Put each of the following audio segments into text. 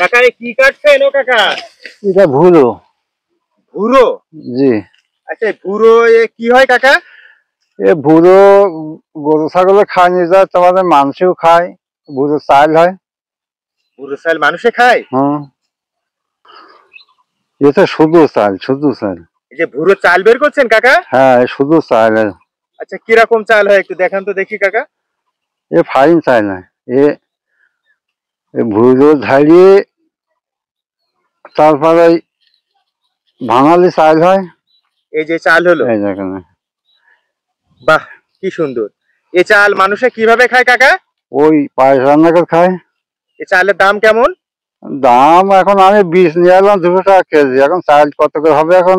কাকা এ কি কাটছেন ও কাকা? এটা ভুরো। ভুরো? জি। আচ্ছা ভুরো এ কি হয় কাকা? এ ভুরো গরু ছাগলে খায় নিয়ে যায়, তোমাদের মানুষও খায়। ভুরো চাল হয়। ভুরো চাল মানুষে খায়? হ্যাঁ, এটা শুধু চাল, শুধু চাল। এই যে ভুরো চাল বের করছেন কাকা? হ্যাঁ, শুধু চাল। আচ্ছা কিরকম চাল হয় একটু দেখান তো দেখি কাকা। এ ফাইন চাল না, এ ভুরো ঝাড়িয়ে তারপরে ভাঙালি চাল হয়। এই যে চাল হলো, এই দেখেন। বাহ কি সুন্দর। এ চাল মানুষে কিভাবে খায় কাকা? ওই পায়েস রান্না করে খায়। এ চালের দাম কেমন? দাম এখন আমি বীজ নিয়ে এলাম 200 টাকা কেজি। এখন চাল কত করে হবে? এখন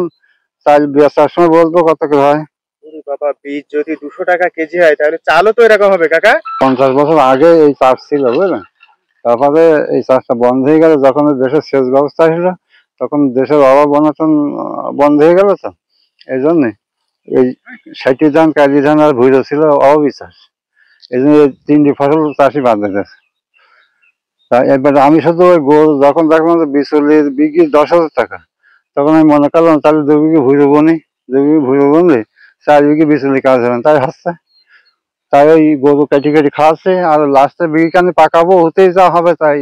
চাল বেচার সময় বলবো কত করে হয়। ওরে বাবা, বীজ যদি 200 টাকা কেজি হয় তাহলে চালও তো এরকম হবে কাকা। 50 বছর আগে এই চাষ ছিল, বুঝলেন? তারপরে এই চাষটা বন্ধ হয়ে গেল যখন দেশের সেচ ব্যবস্থা ছিল, তখন দেশের অভাব অনটন বন্ধ হয়ে গেল। তো এই জন্যে এই 60 ধান, 40 ধান আর ভুঁড়ো ছিল অভাবী চাষ। এই জন্য এই 3টি ফসল চাষই বাদ দিতেছে। তা এবার আমি শুধু ওই গরু যখন দেখলাম যে বিচুলির বিঘি 10,000 টাকা, তখন আমি মনে করলাম তাহলে 2 বিঘি ভুঁড়ো বুনি। 2 বিঘি ভুঁড়ো বুনলে 4 বিঘি বিচুলি কাজ হবে, তাই হচ্ছে। তাই ওই গরু কেটে কেটে খাওয়াচ্ছে, আর লাস্টে বিঘি কানে পাকাবো, হতেই যা হবে তাই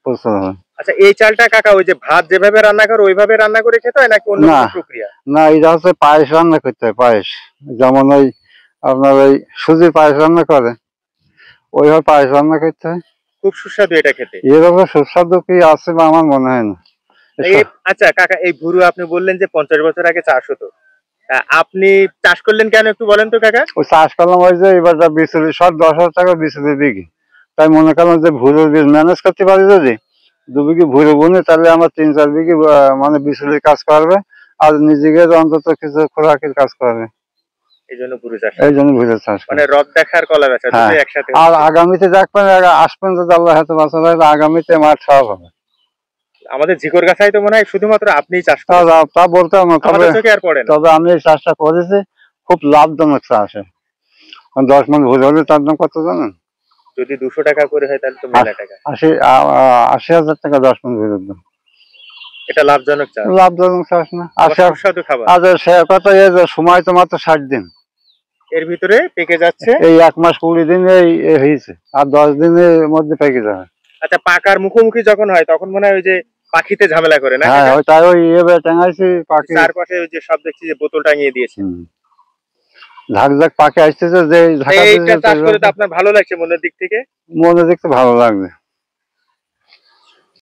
প্রচুর হবে। আচ্ছা এই চালটা কাকা ওই যে ভাত যেভাবে রান্না করে ওইভাবে রান্না করে খেতে হয় নাকি অন্য না, কোনো প্রক্রিয়া? না, এটা হচ্ছে পায়েস রান্না করতে হয়। পায়েস যেমন ওই আপনার ওই সুজির পায়েস রান্না করে, ওইভাবে পায়েস রান্না করতে হয়। খুব সুস্বাদু এটা খেতে। এভাবে সুস্বাদু কি আছে বা আমার মনে হয় না। এই আচ্ছা কাকা এই ভুরু আপনি বললেন যে 50 বছর আগে চাষ হতো, আপনি চাষ করলেন কেন একটু বলেন তো কাকা। ওই চাষ করলাম ওই যে এবার বিচুলি সব 10,000 টাকা বিচুলি বিঘি। তাই মনে করলাম যে ভুরোর বীজ ম্যানেজ করতে পারি, যদি 2 বিঘি ভুরো বুনি তাহলে আমার 3-4 বিঘি মানে বিচুলির কাজ করবে, আর নিজেকে অন্তত কিছু খোরাকের কাজ করবে। এই জন্য ভুরু চাষ, এই জন্য ভুরো চাষ মানে করি। রদ দেখার কলা বেচা হ্যাঁ, দুটোই একসাথে আর হচ্ছে। আগামীতে দেখবেন, আসবেন যদি আল্লাহ হাতে বাঁচা যায়, আগামীতে মাঠ সব হবে। আমাদের ঝিকর গাছাই তো মনে হয় শুধুমাত্র আপনিই চাষ তা করেন, তা বলতে হবে না, তবে আমাদের চোখে আর পড়ে না। তবে আমি এই চাষটা করেছি, খুব লাভজনক চাষ। 10 মণ ভুল হলে তার দাম কত জানেন? যদি 200 টাকা করে হয় তাহলে তো মেলা টাকা। 80,000 টাকা 10 মণ ভুলের দাম। এটা লাভজনক চাষ, লাভজনক চাষ না? আবার সুস্বাদু খাবার। আচ্ছা, সে কথা, এই যে সময় তো মাত্র 60 দিন, এর ভিতরে পেকে যাচ্ছে। এই 1 মাস 20 দিন এই হয়েছে, আর 10 দিনের মধ্যে পেকে যাবে। আচ্ছা পাকার মুখোমুখি যখন হয় তখন মনে হয় ওই যে পাখিতে ঝামেলা করে না হ্যাঁ, কাকা? ওই তাই ওই টাঙাইছি পাখি। চারপাশে ওই যে সব দেখছি যে বোতল টাঙিয়ে দিয়েছে। ঝাঁক ঝাঁক পাখি আসতেছে, যে ঝাঁকা এইটা চাষ করে তো দিতেছে, আপনার ভালো লাগছে মনের দিক থেকে? মনে দেখতে ভালো লাগবে।